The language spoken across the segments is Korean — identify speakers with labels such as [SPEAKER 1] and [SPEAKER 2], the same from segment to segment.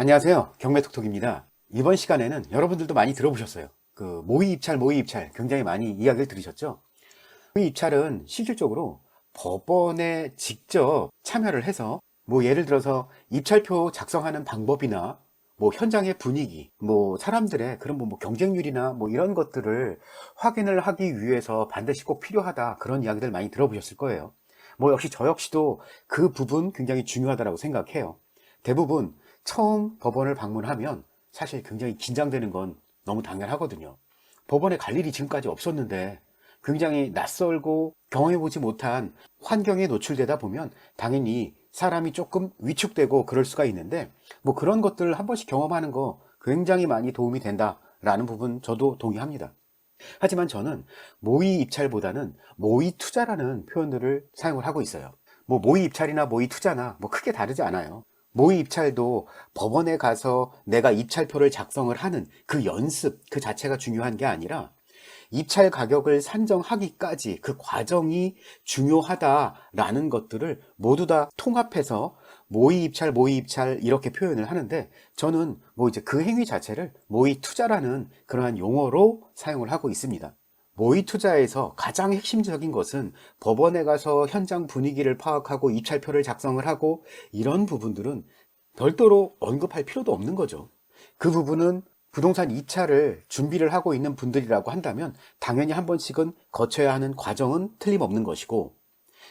[SPEAKER 1] 안녕하세요. 경매톡톡입니다. 이번 시간에는 여러분들도 많이 들어보셨어요. 그 모의 입찰 굉장히 많이 이야기를 들으셨죠? 모의 입찰은 실질적으로 법원에 직접 참여를 해서 뭐 예를 들어서 입찰표 작성하는 방법이나 뭐 현장의 분위기, 뭐 사람들의 그런 뭐 경쟁률이나 뭐 이런 것들을 확인을 하기 위해서 반드시 꼭 필요하다, 그런 이야기들 많이 들어보셨을 거예요. 뭐 역시 저 역시도 그 부분 굉장히 중요하다고 생각해요. 대부분 처음 법원을 방문하면 사실 굉장히 긴장되는 건 너무 당연하거든요. 법원에 갈 일이 지금까지 없었는데 굉장히 낯설고 경험해보지 못한 환경에 노출되다 보면 당연히 사람이 조금 위축되고 그럴 수가 있는데, 뭐 그런 것들을 한 번씩 경험하는 거 굉장히 많이 도움이 된다라는 부분 저도 동의합니다. 하지만 저는 모의 입찰보다는 모의 투자라는 표현들을 사용을 하고 있어요. 뭐 모의 입찰이나 모의 투자나 뭐 크게 다르지 않아요. 모의 입찰도 법원에 가서 내가 입찰표를 작성을 하는 그 연습 그 자체가 중요한 게 아니라 입찰 가격을 산정하기까지 그 과정이 중요하다라는 것들을 모두 다 통합해서 모의 입찰 이렇게 표현을 하는데, 저는 뭐 이제 그 행위 자체를 모의 투자라는 그러한 용어로 사용을 하고 있습니다. 모의 투자에서 가장 핵심적인 것은 법원에 가서 현장 분위기를 파악하고 입찰표를 작성을 하고 이런 부분들은 별도로 언급할 필요도 없는 거죠. 그 부분은 부동산 이차를 준비를 하고 있는 분들이라고 한다면 당연히 한 번씩은 거쳐야 하는 과정은 틀림없는 것이고,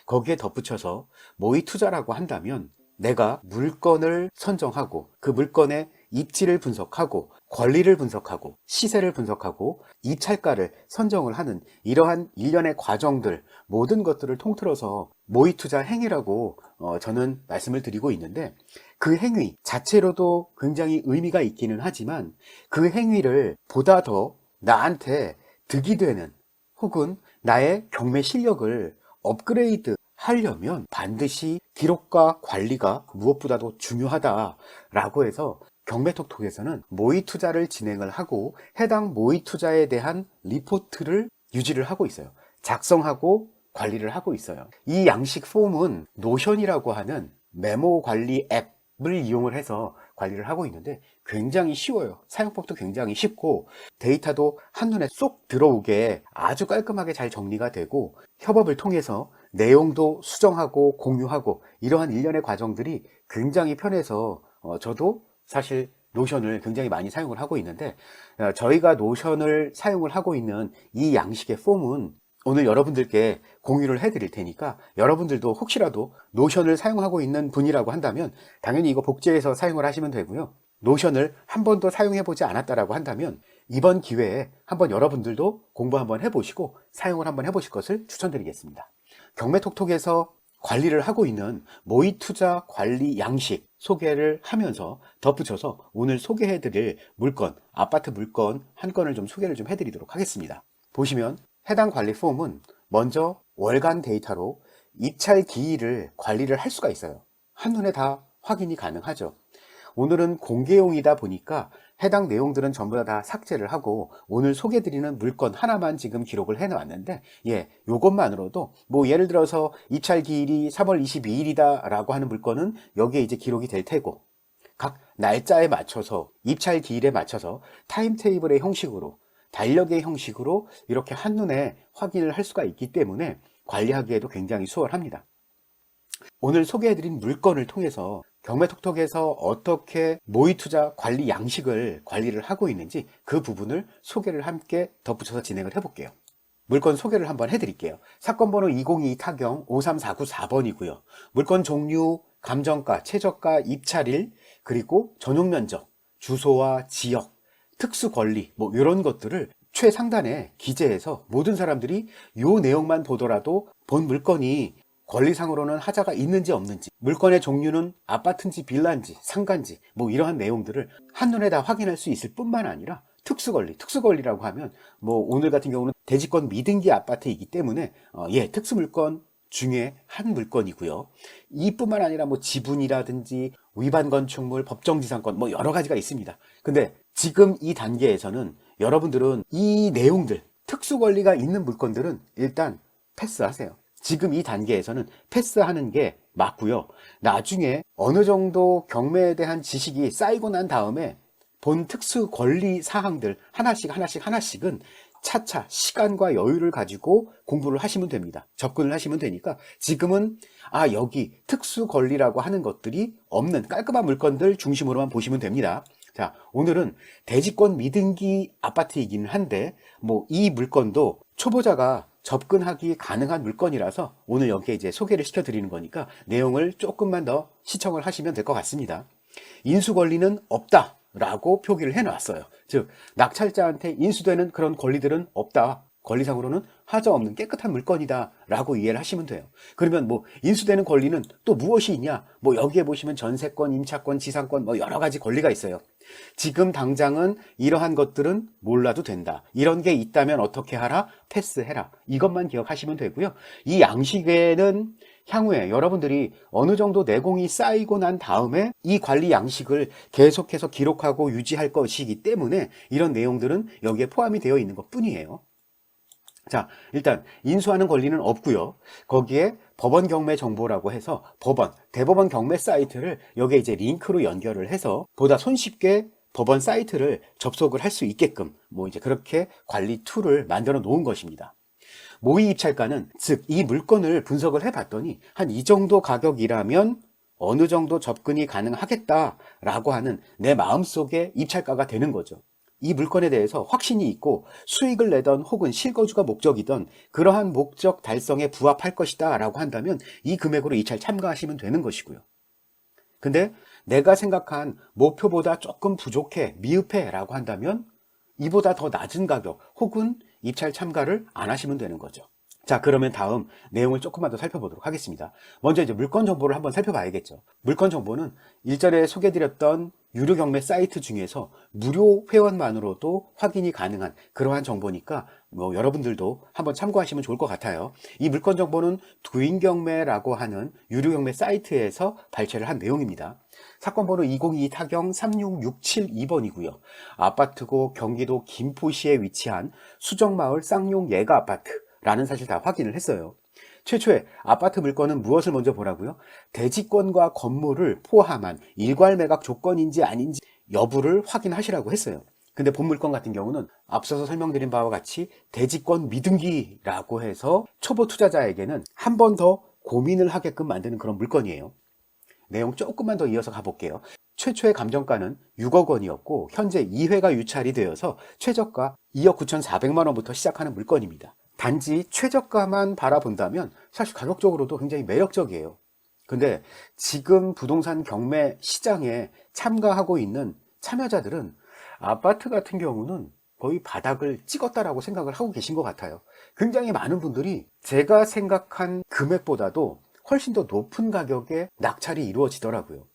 [SPEAKER 1] 거기에 덧붙여서 모의 투자라고 한다면 내가 물건을 선정하고 그 물건의 입지를 분석하고 권리를 분석하고 시세를 분석하고 입찰가를 선정을 하는 이러한 일련의 과정들, 모든 것들을 통틀어서 모의 투자 행위라고 저는 말씀을 드리고 있는데, 그 행위 자체로도 굉장히 의미가 있기는 하지만 그 행위를 보다 더 나한테 득이 되는, 혹은 나의 경매 실력을 업그레이드 하려면 반드시 기록과 관리가 무엇보다도 중요하다라고 해서 경매톡톡에서는 모의 투자를 진행을 하고 해당 모의 투자에 대한 리포트를 유지를 하고 있어요. 작성하고 관리를 하고 있어요. 이 양식 폼은 노션이라고 하는 메모 관리 앱을 이용을 해서 관리를 하고 있는데 굉장히 쉬워요. 사용법도 굉장히 쉽고 데이터도 한눈에 쏙 들어오게 아주 깔끔하게 잘 정리가 되고, 협업을 통해서 내용도 수정하고 공유하고 이러한 일련의 과정들이 굉장히 편해서 저도 사실 노션을 굉장히 많이 사용을 하고 있는데, 저희가 노션을 사용을 하고 있는 이 양식의 폼은 오늘 여러분들께 공유를 해드릴 테니까, 여러분들도 혹시라도 노션을 사용하고 있는 분이라고 한다면 당연히 이거 복제해서 사용을 하시면 되고요. 노션을 한 번도 사용해 보지 않았다라고 한다면 이번 기회에 한번 여러분들도 공부 한번 해보시고 사용을 한번 해보실 것을 추천드리겠습니다. 경매톡톡에서 관리를 하고 있는 모의 투자 관리 양식 소개를 하면서 덧붙여서 오늘 소개해드릴 물건, 아파트 물건 한 건을 좀 소개를 좀 해드리도록 하겠습니다. 보시면 해당 관리 폼은 먼저 월간 데이터로 입찰 기일을 관리를 할 수가 있어요. 한눈에 다 확인이 가능하죠. 오늘은 공개용이다 보니까 해당 내용들은 전부 다 삭제를 하고 오늘 소개드리는 물건 하나만 지금 기록을 해 놨는데, 요것만으로도 뭐 예를 들어서 입찰 기일이 3월 22일이다 라고 하는 물건은 여기에 이제 기록이 될 테고, 각 날짜에 맞춰서 입찰 기일에 맞춰서 타임테이블의 형식으로 달력의 형식으로 이렇게 한눈에 확인을 할 수가 있기 때문에 관리하기에도 굉장히 수월합니다. 오늘 소개해드린 물건을 통해서 경매톡톡에서 어떻게 모의 투자 관리 양식을 관리를 하고 있는지 그 부분을 소개를 함께 덧붙여서 진행을 해볼게요. 물건 소개를 한번 해드릴게요. 사건 번호 202 타경 53494번이고요. 물건 종류, 감정가, 최저가, 입찰일, 그리고 전용 면적, 주소와 지역, 특수 권리, 뭐 이런 것들을 최상단에 기재해서 모든 사람들이 요 내용만 보더라도 본 물건이 권리상으로는 하자가 있는지 없는지, 물건의 종류는 아파트인지 빌라인지 상가인지 뭐 이러한 내용들을 한눈에 다 확인할 수 있을 뿐만 아니라 특수권리라고 하면 뭐 오늘 같은 경우는 대지권 미등기 아파트이기 때문에 특수물건 중에 한 물건이고요. 이뿐만 아니라 뭐 지분이라든지 위반 건축물, 법정지상권 뭐 여러 가지가 있습니다. 근데 지금 이 단계에서는 여러분들은 이 내용들, 특수권리가 있는 물건들은 일단 패스하세요. 지금 이 단계에서는 패스하는 게 맞고요. 나중에 어느 정도 경매에 대한 지식이 쌓이고 난 다음에 본 특수 권리 사항들 하나씩은 차차 시간과 여유를 가지고 공부를 하시면 됩니다. 접근을 하시면 되니까 지금은 여기 특수 권리라고 하는 것들이 없는 깔끔한 물건들 중심으로만 보시면 됩니다. 자, 오늘은 대지권 미등기 아파트이긴 한데 이 물건도 초보자가 접근하기 가능한 물건이라서 오늘 여기에 이제 소개를 시켜드리는 거니까 내용을 조금만 더 시청을 하시면 될 것 같습니다. 인수 권리는 없다 라고 표기를 해놨어요. 즉 낙찰자한테 인수되는 그런 권리들은 없다. 권리상으로는 하자 없는 깨끗한 물건이다 라고 이해를 하시면 돼요. 그러면 인수되는 권리는 또 무엇이 있냐? 여기에 보시면 전세권, 임차권, 지상권 여러 가지 권리가 있어요. 지금 당장은 이러한 것들은 몰라도 된다. 이런 게 있다면 어떻게 하라? 패스해라. 이것만 기억하시면 되고요. 이 양식에는 향후에 여러분들이 어느 정도 내공이 쌓이고 난 다음에 이 관리 양식을 계속해서 기록하고 유지할 것이기 때문에 이런 내용들은 여기에 포함이 되어 있는 것 뿐이에요. 자, 일단 인수하는 권리는 없고요. 거기에 법원 경매 정보라고 해서 대법원 경매 사이트를 여기에 이제 링크로 연결을 해서 보다 손쉽게 법원 사이트를 접속을 할 수 있게끔 이제 그렇게 관리 툴을 만들어 놓은 것입니다. 모의 입찰가는 즉 이 물건을 분석을 해봤더니 한 이 정도 가격이라면 어느 정도 접근이 가능하겠다라고 하는 내 마음속의 입찰가가 되는 거죠. 이 물건에 대해서 확신이 있고 수익을 내던 혹은 실거주가 목적이던 그러한 목적 달성에 부합할 것이다 라고 한다면 이 금액으로 입찰 참가하시면 되는 것이고요. 근데 내가 생각한 목표보다 조금 부족해, 미흡해 라고 한다면 이보다 더 낮은 가격 혹은 입찰 참가를 안 하시면 되는 거죠. 자, 그러면 다음 내용을 조금만 더 살펴보도록 하겠습니다. 먼저 이제 물건 정보를 한번 살펴봐야겠죠. 물건 정보는 일전에 소개드렸던 유료 경매 사이트 중에서 무료 회원만으로도 확인이 가능한 그러한 정보니까 여러분들도 한번 참고하시면 좋을 것 같아요. 이 물건 정보는 두인경매라고 하는 유료 경매 사이트에서 발췌를 한 내용입니다. 사건 번호 2022 타경 36672번이고요. 아파트고 경기도 김포시에 위치한 수정마을 쌍용 예가 아파트라는 사실 다 확인을 했어요. 최초에 아파트 물건은 무엇을 먼저 보라고요? 대지권과 건물을 포함한 일괄 매각 조건인지 아닌지 여부를 확인하시라고 했어요. 근데 본 물건 같은 경우는 앞서서 설명드린 바와 같이 대지권 미등기라고 해서 초보 투자자에게는 한 번 더 고민을 하게끔 만드는 그런 물건이에요. 내용 조금만 더 이어서 가볼게요. 최초의 감정가는 6억 원이었고 현재 2회가 유찰이 되어서 최저가 2억 9,400만 원부터 시작하는 물건입니다. 단지 최저가만 바라본다면 사실 가격적으로도 굉장히 매력적이에요. 근데 지금 부동산 경매 시장에 참가하고 있는 참여자들은 아파트 같은 경우는 거의 바닥을 찍었다라고 생각을 하고 계신 것 같아요. 굉장히 많은 분들이 제가 생각한 금액보다도 훨씬 더 높은 가격에 낙찰이 이루어지더라고요.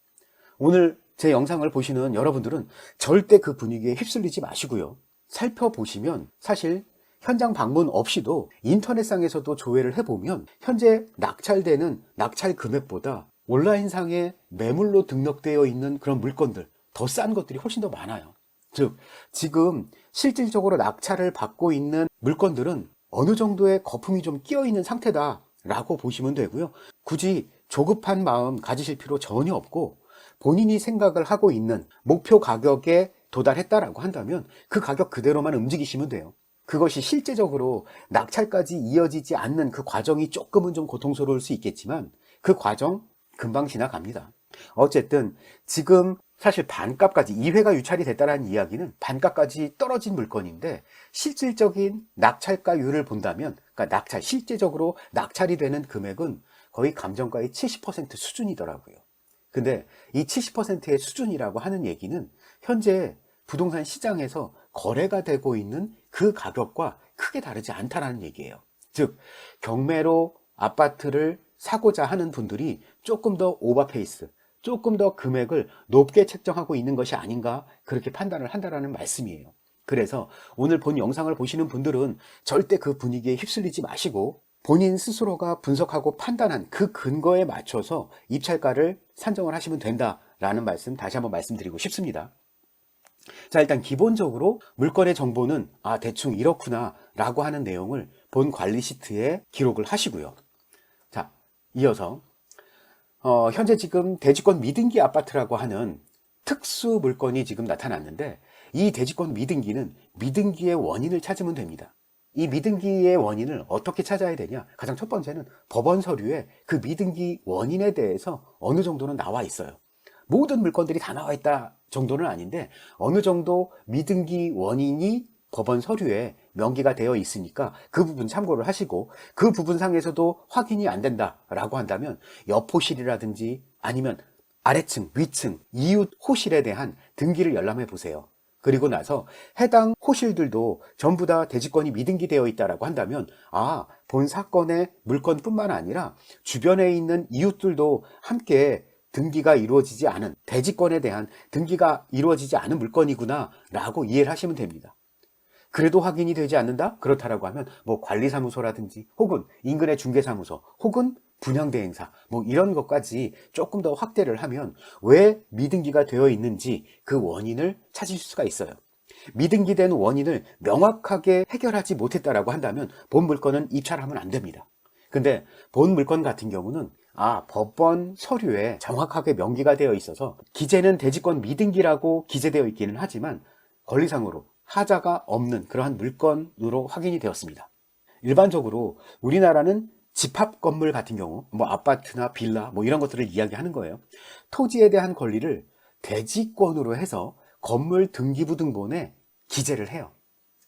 [SPEAKER 1] 오늘 제 영상을 보시는 여러분들은 절대 그 분위기에 휩쓸리지 마시고요. 살펴보시면 사실 현장 방문 없이도 인터넷상에서도 조회를 해보면 현재 낙찰되는 낙찰 금액보다 온라인상에 매물로 등록되어 있는 그런 물건들, 더 싼 것들이 훨씬 더 많아요. 즉 지금 실질적으로 낙찰을 받고 있는 물건들은 어느 정도의 거품이 좀 끼어 있는 상태다 라고 보시면 되고요. 굳이 조급한 마음 가지실 필요 전혀 없고 본인이 생각을 하고 있는 목표 가격에 도달했다라고 한다면 그 가격 그대로만 움직이시면 돼요. 그것이 실제적으로 낙찰까지 이어지지 않는 그 과정이 조금은 좀 고통스러울 수 있겠지만 그 과정 금방 지나갑니다. 어쨌든 지금 사실 반값까지 2회가 유찰이 됐다는 이야기는 반값까지 떨어진 물건인데 실질적인 낙찰가율을 본다면 그러니까 실제적으로 낙찰이 되는 금액은 거의 감정가의 70% 수준이더라고요. 근데 이 70%의 수준이라고 하는 얘기는 현재 부동산 시장에서 거래가 되고 있는 그 가격과 크게 다르지 않다라는 얘기예요. 즉 경매로 아파트를 사고자 하는 분들이 조금 더 오버페이스, 조금 더 금액을 높게 책정하고 있는 것이 아닌가 그렇게 판단을 한다라는 말씀이에요. 그래서 오늘 본 영상을 보시는 분들은 절대 그 분위기에 휩쓸리지 마시고 본인 스스로가 분석하고 판단한 그 근거에 맞춰서 입찰가를 산정을 하시면 된다라는 말씀 다시 한번 말씀드리고 싶습니다. 자, 일단 기본적으로 물건의 정보는 대충 이렇구나 라고 하는 내용을 본 관리 시트에 기록을 하시고요. 이어서 현재 지금 대지권 미등기 아파트라고 하는 특수 물건이 지금 나타났는데, 이 대지권 미등기는 미등기의 원인을 찾으면 됩니다. 이 미등기의 원인을 어떻게 찾아야 되냐? 가장 첫 번째는 법원 서류에 그 미등기 원인에 대해서 어느 정도는 나와 있어요. 모든 물건들이 다 나와 있다 정도는 아닌데, 어느 정도 미등기 원인이 법원 서류에 명기가 되어 있으니까 그 부분 참고를 하시고, 그 부분상에서도 확인이 안 된다라고 한다면 옆호실이라든지 아니면 아래층, 위층, 이웃 호실에 대한 등기를 열람해 보세요. 그리고 나서 해당 호실들도 전부 다 대지권이 미등기되어 있다라고 한다면, 본 사건의 물건뿐만 아니라 주변에 있는 이웃들도 함께 등기가 이루어지지 않은, 대지권에 대한 등기가 이루어지지 않은 물건이구나 라고 이해를 하시면 됩니다. 그래도 확인이 되지 않는다? 그렇다라고 하면 관리사무소라든지 혹은 인근의 중개사무소 혹은 분양대행사 이런 것까지 조금 더 확대를 하면 왜 미등기가 되어 있는지 그 원인을 찾으실 수가 있어요. 미등기된 원인을 명확하게 해결하지 못했다라고 한다면 본 물건은 입찰하면 안 됩니다. 근데 본 물건 같은 경우는 법원 서류에 정확하게 명기가 되어 있어서 기재는 대지권 미등기라고 기재되어 있기는 하지만 권리상으로 하자가 없는 그러한 물건으로 확인이 되었습니다. 일반적으로 우리나라는 집합 건물 같은 경우 아파트나 빌라 이런 것들을 이야기하는 거예요. 토지에 대한 권리를 대지권으로 해서 건물 등기부등본에 기재를 해요.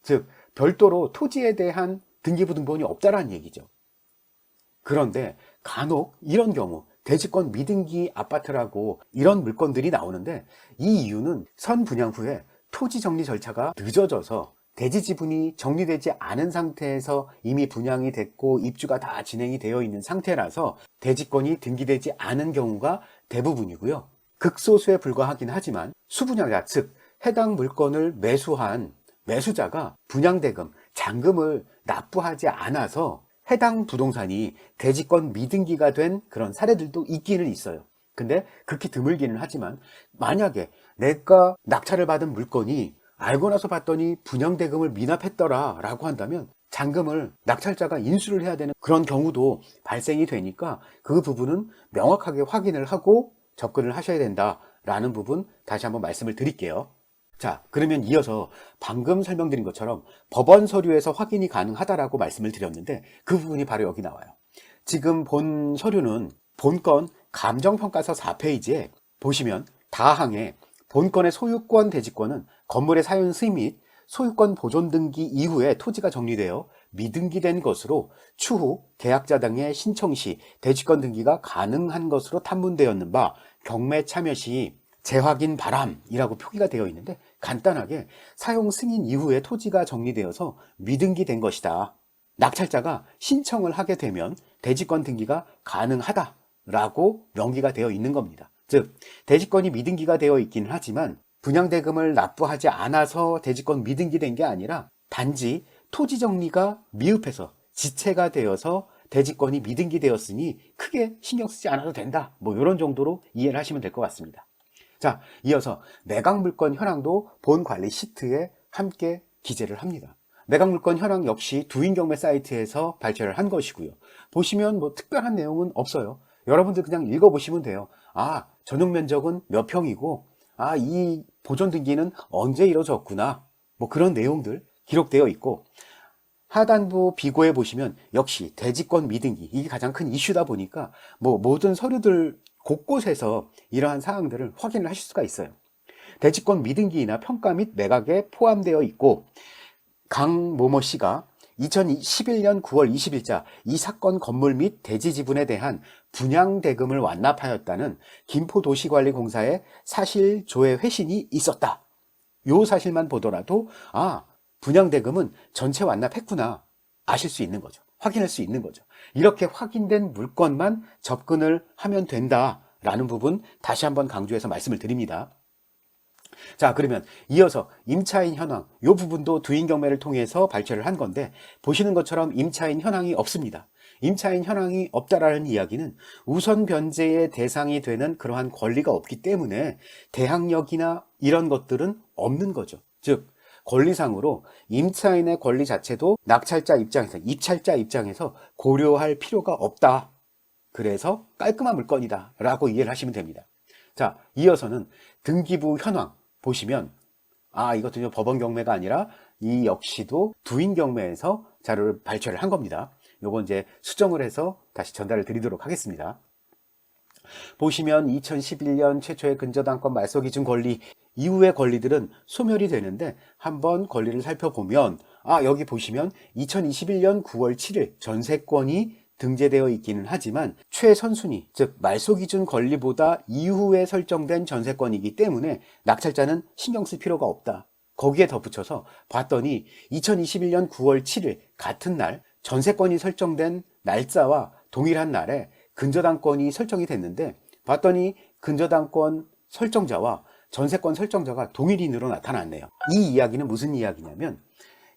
[SPEAKER 1] 즉 별도로 토지에 대한 등기부등본이 없다라는 얘기죠. 그런데 간혹 이런 경우 대지권 미등기 아파트라고 이런 물건들이 나오는데, 이 이유는 선 분양 후에 토지 정리 절차가 늦어져서 대지 지분이 정리되지 않은 상태에서 이미 분양이 됐고 입주가 다 진행이 되어 있는 상태라서 대지권이 등기되지 않은 경우가 대부분이고요. 극소수에 불과하긴 하지만 수분양자, 즉 해당 물건을 매수한 매수자가 분양대금, 잔금을 납부하지 않아서 해당 부동산이 대지권 미등기가 된 그런 사례들도 있기는 있어요. 근데 극히 드물기는 하지만, 만약에 내가 낙찰을 받은 물건이 알고 나서 봤더니 분양대금을 미납했더라 라고 한다면 잔금을 낙찰자가 인수를 해야 되는 그런 경우도 발생이 되니까 그 부분은 명확하게 확인을 하고 접근을 하셔야 된다라는 부분 다시 한번 말씀을 드릴게요. 자, 그러면 이어서 방금 설명드린 것처럼 법원 서류에서 확인이 가능하다라고 말씀을 드렸는데, 그 부분이 바로 여기 나와요. 지금 본 서류는 본건 감정평가서 4페이지에 보시면 다항에 본건의 소유권 대지권은 건물의 사용 수입 및 소유권 보존 등기 이후에 토지가 정리되어 미등기된 것으로 추후 계약자 등의 신청 시 대지권 등기가 가능한 것으로 탐문되었는 바 경매 참여 시 재확인 바람이라고 표기가 되어 있는데, 간단하게 사용 승인 이후에 토지가 정리되어서 미등기된 것이다. 낙찰자가 신청을 하게 되면 대지권 등기가 가능하다라고 명기가 되어 있는 겁니다. 즉 대지권이 미등기가 되어 있기는 하지만 분양대금을 납부하지 않아서 대지권 미등기된 게 아니라 단지 토지 정리가 미흡해서 지체가 되어서 대지권이 미등기되었으니 크게 신경 쓰지 않아도 된다. 이런 정도로 이해를 하시면 될 것 같습니다. 자, 이어서 매각물건 현황도 본 관리 시트에 함께 기재를 합니다. 매각물건 현황 역시 두인경매 사이트에서 발췌를 한 것이고요. 보시면 특별한 내용은 없어요. 여러분들 그냥 읽어보시면 돼요. 전용 면적은 몇 평이고, 이 보존 등기는 언제 이루어졌구나. 그런 내용들 기록되어 있고, 하단부 비고에 보시면 역시 대지권 미등기, 이게 가장 큰 이슈다 보니까 모든 서류들 곳곳에서 이러한 사항들을 확인을 하실 수가 있어요. 대지권 미등기나 평가 및 매각에 포함되어 있고, 강모모 씨가 2011년 9월 20일자 이 사건 건물 및 대지 지분에 대한 분양대금을 완납하였다는 김포도시관리공사의 사실 조회 회신이 있었다. 요 사실만 보더라도 분양대금은 전체 완납했구나 아실 수 있는 거죠. 확인할 수 있는 거죠. 이렇게 확인된 물건만 접근을 하면 된다라는 부분 다시 한번 강조해서 말씀을 드립니다. 자, 그러면 이어서 임차인 현황, 이 부분도 두인 경매를 통해서 발췌를 한 건데, 보시는 것처럼 임차인 현황이 없습니다. 임차인 현황이 없다라는 이야기는 우선 변제의 대상이 되는 그러한 권리가 없기 때문에 대항력이나 이런 것들은 없는 거죠. 즉 권리상으로 임차인의 권리 자체도 낙찰자 입장에서, 입찰자 입장에서 고려할 필요가 없다. 그래서 깔끔한 물건이다 라고 이해를 하시면 됩니다. 자, 이어서는 등기부 현황 보시면 이것도 법원 경매가 아니라 이 역시도 두인 경매에서 자료를 발췌를 한 겁니다. 요건 이제 수정을 해서 다시 전달을 드리도록 하겠습니다. 보시면 2011년 최초의 근저당권 말소 기준 권리 이후의 권리들은 소멸이 되는데 한번 권리를 살펴보면 여기 보시면 2021년 9월 7일 전세권이 등재되어 있기는 하지만 최선순위 즉 말소 기준 권리보다 이후에 설정된 전세권이기 때문에 낙찰자는 신경 쓸 필요가 없다. 거기에 덧붙여서 봤더니 2021년 9월 7일 같은 날 전세권이 설정된 날짜와 동일한 날에 근저당권이 설정이 됐는데 봤더니 근저당권 설정자와 전세권 설정자가 동일인으로 나타났네요. 이 이야기는 무슨 이야기냐면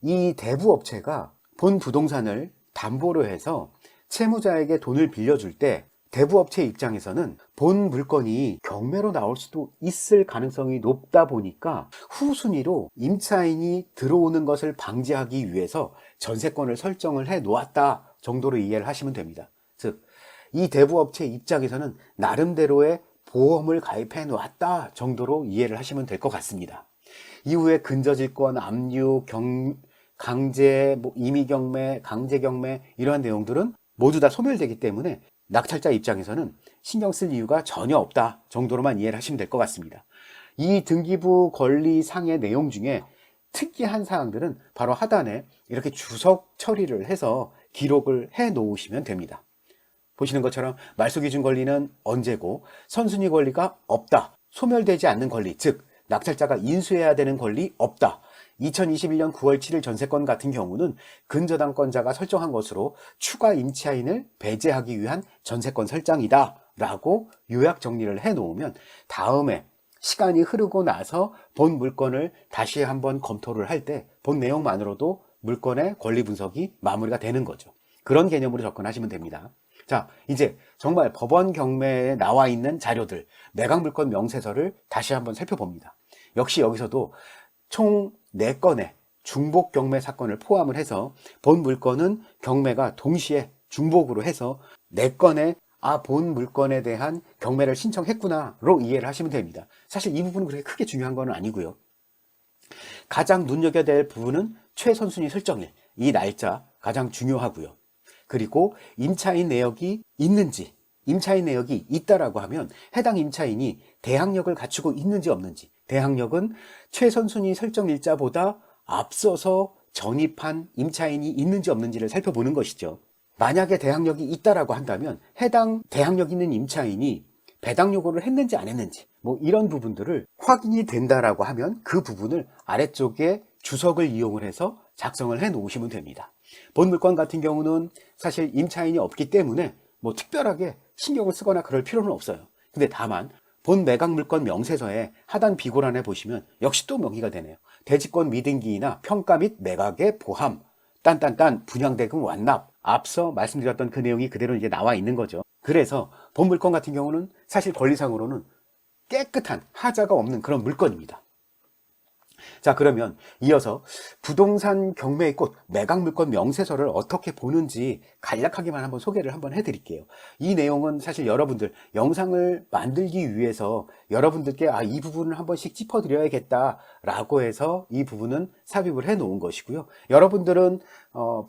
[SPEAKER 1] 이 대부업체가 본 부동산을 담보로 해서 채무자에게 돈을 빌려줄 때 대부업체 입장에서는 본 물건이 경매로 나올 수도 있을 가능성이 높다 보니까 후순위로 임차인이 들어오는 것을 방지하기 위해서 전세권을 설정을 해 놓았다 정도로 이해를 하시면 됩니다. 즉, 이 대부업체 입장에서는 나름대로의 보험을 가입해 놓았다 정도로 이해를 하시면 될 것 같습니다. 이후에 근저질권, 압류, 강제, 임의경매, 강제경매 이러한 내용들은 모두 다 소멸되기 때문에 낙찰자 입장에서는 신경 쓸 이유가 전혀 없다 정도로만 이해를 하시면 될 것 같습니다. 이 등기부 권리상의 내용 중에 특이한 사항들은 바로 하단에 이렇게 주석 처리를 해서 기록을 해 놓으시면 됩니다. 보시는 것처럼 말소기준 권리는 언제고 선순위 권리가 없다. 소멸되지 않는 권리, 즉 낙찰자가 인수해야 되는 권리 없다. 2021년 9월 7일 전세권 같은 경우는 근저당권자가 설정한 것으로 추가 임차인을 배제하기 위한 전세권 설정이다 라고 요약 정리를 해 놓으면 다음에 시간이 흐르고 나서 본 물건을 다시 한번 검토를 할 때 본 내용만으로도 물건의 권리 분석이 마무리가 되는 거죠. 그런 개념으로 접근하시면 됩니다. 자, 이제 정말 법원 경매에 나와 있는 자료들, 매각물건 명세서를 다시 한번 살펴봅니다. 역시 여기서도 총 4건의 중복 경매 사건을 포함을 해서 본 물건은 경매가 동시에 중복으로 해서 4건의 본 물건에 대한 경매를 신청했구나로 이해를 하시면 됩니다. 사실 이 부분은 그렇게 크게 중요한 건 아니고요. 가장 눈여겨야 될 부분은 최선순위 설정일, 이 날짜 가장 중요하고요. 그리고 임차인 내역이 있는지, 임차인 내역이 있다라고 하면 해당 임차인이 대항력을 갖추고 있는지 없는지, 대항력은 최선순위 설정 일자보다 앞서서 전입한 임차인이 있는지 없는지를 살펴보는 것이죠. 만약에 대항력이 있다라고 한다면 해당 대항력 있는 임차인이 배당 요구를 했는지 안 했는지 이런 부분들을 확인이 된다라고 하면 그 부분을 아래쪽에 주석을 이용을 해서 작성을 해 놓으시면 됩니다. 본 물건 같은 경우는 사실 임차인이 없기 때문에 특별하게 신경을 쓰거나 그럴 필요는 없어요. 근데 다만 본 매각 물건 명세서에 하단 비고란에 보시면 역시 또 명기가 되네요. 대지권 미등기이나 평가 및 매각의 보함, 딴딴딴 분양대금 완납, 앞서 말씀드렸던 그 내용이 그대로 이제 나와 있는 거죠. 그래서 본 물건 같은 경우는 사실 권리상으로는 깨끗한 하자가 없는 그런 물건입니다. 자, 그러면 이어서 부동산 경매의 꽃 매각물건 명세서를 어떻게 보는지 간략하게만 한번 소개를 한번 해드릴게요. 이 내용은 사실 여러분들 영상을 만들기 위해서 여러분들께 이 부분을 한 번씩 짚어드려야겠다라고 해서 이 부분은 삽입을 해 놓은 것이고요. 여러분들은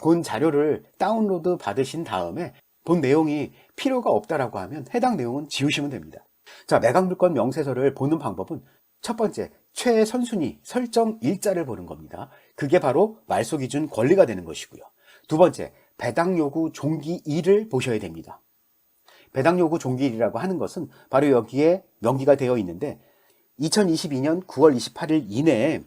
[SPEAKER 1] 본 자료를 다운로드 받으신 다음에 본 내용이 필요가 없다라고 하면 해당 내용은 지우시면 됩니다. 자, 매각물건 명세서를 보는 방법은 첫 번째, 최선순위 설정 일자를 보는 겁니다. 그게 바로 말소기준 권리가 되는 것이고요. 두 번째, 배당요구 종기일을 보셔야 됩니다. 배당요구 종기일이라고 하는 것은 바로 여기에 명기가 되어 있는데 2022년 9월 28일 이내에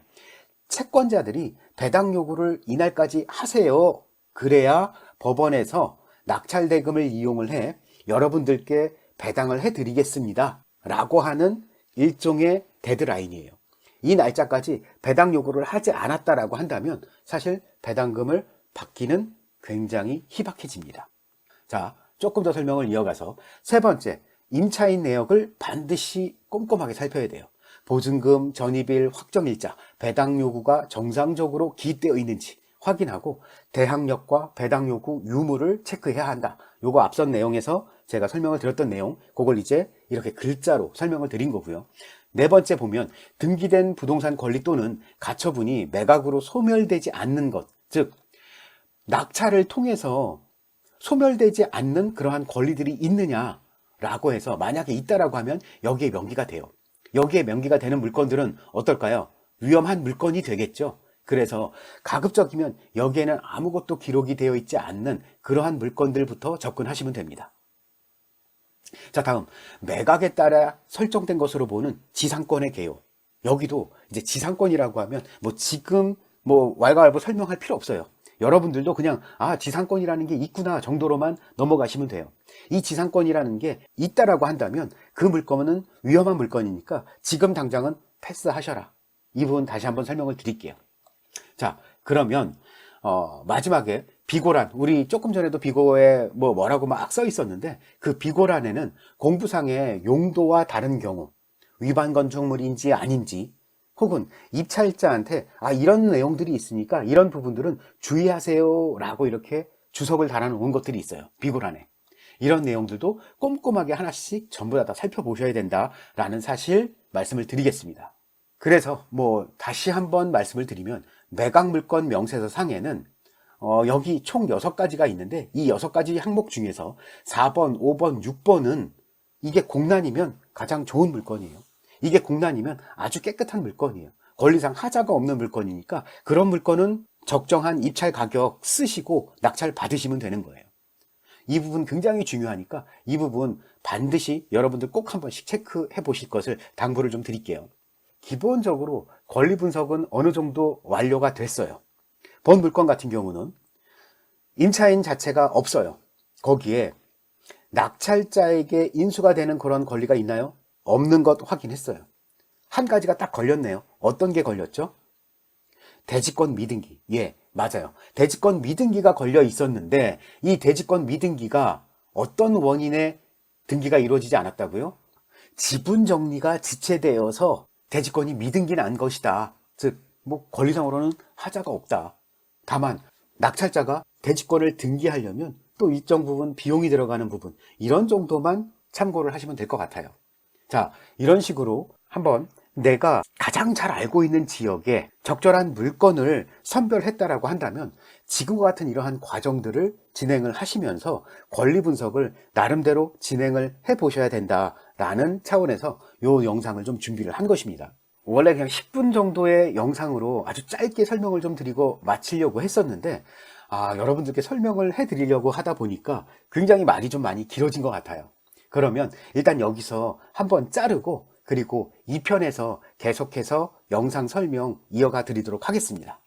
[SPEAKER 1] 채권자들이 배당요구를 이날까지 하세요. 그래야 법원에서 낙찰대금을 이용을 해 여러분들께 배당을 해드리겠습니다 라고 하는 일종의 데드라인이에요. 이 날짜까지 배당 요구를 하지 않았다라고 한다면 사실 배당금을 받기는 굉장히 희박해집니다. 자, 조금 더 설명을 이어가서 세 번째, 임차인 내역을 반드시 꼼꼼하게 살펴야 돼요. 보증금, 전입일, 확정일자, 배당 요구가 정상적으로 기입되어 있는지 확인하고 대항력과 배당 요구 유무를 체크해야 한다. 요거 앞선 내용에서 제가 설명을 드렸던 내용, 그걸 이제 이렇게 글자로 설명을 드린 거고요. 네 번째 보면 등기된 부동산 권리 또는 가처분이 매각으로 소멸되지 않는 것, 즉 낙찰을 통해서 소멸되지 않는 그러한 권리들이 있느냐라고 해서 만약에 있다라고 하면 여기에 명기가 돼요. 여기에 명기가 되는 물건들은 어떨까요? 위험한 물건이 되겠죠. 그래서 가급적이면 여기에는 아무것도 기록이 되어 있지 않는 그러한 물건들부터 접근하시면 됩니다. 자, 다음 매각에 따라 설정된 것으로 보는 지상권의 개요. 여기도 이제 지상권이라고 하면 지금 왈가왈부 설명할 필요 없어요. 여러분들도 그냥 지상권이라는 게 있구나 정도로만 넘어가시면 돼요. 이 지상권이라는 게 있다라고 한다면 그 물건은 위험한 물건이니까 지금 당장은 패스하셔라. 이 부분 다시 한번 설명을 드릴게요. 자, 그러면 마지막에 비고란, 우리 조금 전에도 비고에 뭐라고 막 써 있었는데 그 비고란에는 공부상의 용도와 다른 경우, 위반 건축물인지 아닌지, 혹은 입찰자한테 이런 내용들이 있으니까 이런 부분들은 주의하세요 라고 이렇게 주석을 달아 놓은 것들이 있어요. 비고란에. 이런 내용들도 꼼꼼하게 하나씩 전부 다 살펴보셔야 된다라는 사실 말씀을 드리겠습니다. 그래서 다시 한번 말씀을 드리면 매각물건 명세서 상에는 여기 총 6가지가 있는데 이 6가지 항목 중에서 4번, 5번, 6번은 이게 공란이면 가장 좋은 물건이에요. 이게 공란이면 아주 깨끗한 물건이에요. 권리상 하자가 없는 물건이니까 그런 물건은 적정한 입찰 가격 쓰시고 낙찰 받으시면 되는 거예요. 이 부분 굉장히 중요하니까 이 부분 반드시 여러분들 꼭 한 번씩 체크해 보실 것을 당부를 좀 드릴게요. 기본적으로 권리 분석은 어느 정도 완료가 됐어요. 본 물건 같은 경우는 임차인 자체가 없어요. 거기에 낙찰자에게 인수가 되는 그런 권리가 있나요? 없는 것 확인했어요. 한 가지가 딱 걸렸네요. 어떤 게 걸렸죠? 대지권 미등기. 예, 맞아요. 대지권 미등기가 걸려 있었는데 이 대지권 미등기가 어떤 원인에 등기가 이루어지지 않았다고요? 지분 정리가 지체되어서 대지권이 미등기 난 것이다. 즉, 권리상으로는 하자가 없다. 다만 낙찰자가 대지권을 등기하려면 또 일정 부분 비용이 들어가는 부분, 이런 정도만 참고를 하시면 될 것 같아요. 자, 이런 식으로 한번 내가 가장 잘 알고 있는 지역에 적절한 물건을 선별했다라고 한다면 지금과 같은 이러한 과정들을 진행을 하시면서 권리 분석을 나름대로 진행을 해 보셔야 된다라는 차원에서 이 영상을 좀 준비를 한 것입니다. 원래 그냥 10분 정도의 영상으로 아주 짧게 설명을 좀 드리고 마치려고 했었는데 여러분들께 설명을 해 드리려고 하다 보니까 굉장히 말이 좀 많이 길어진 것 같아요. 그러면 일단 여기서 한번 자르고 그리고 2편에서 계속해서 영상 설명 이어가 드리도록 하겠습니다.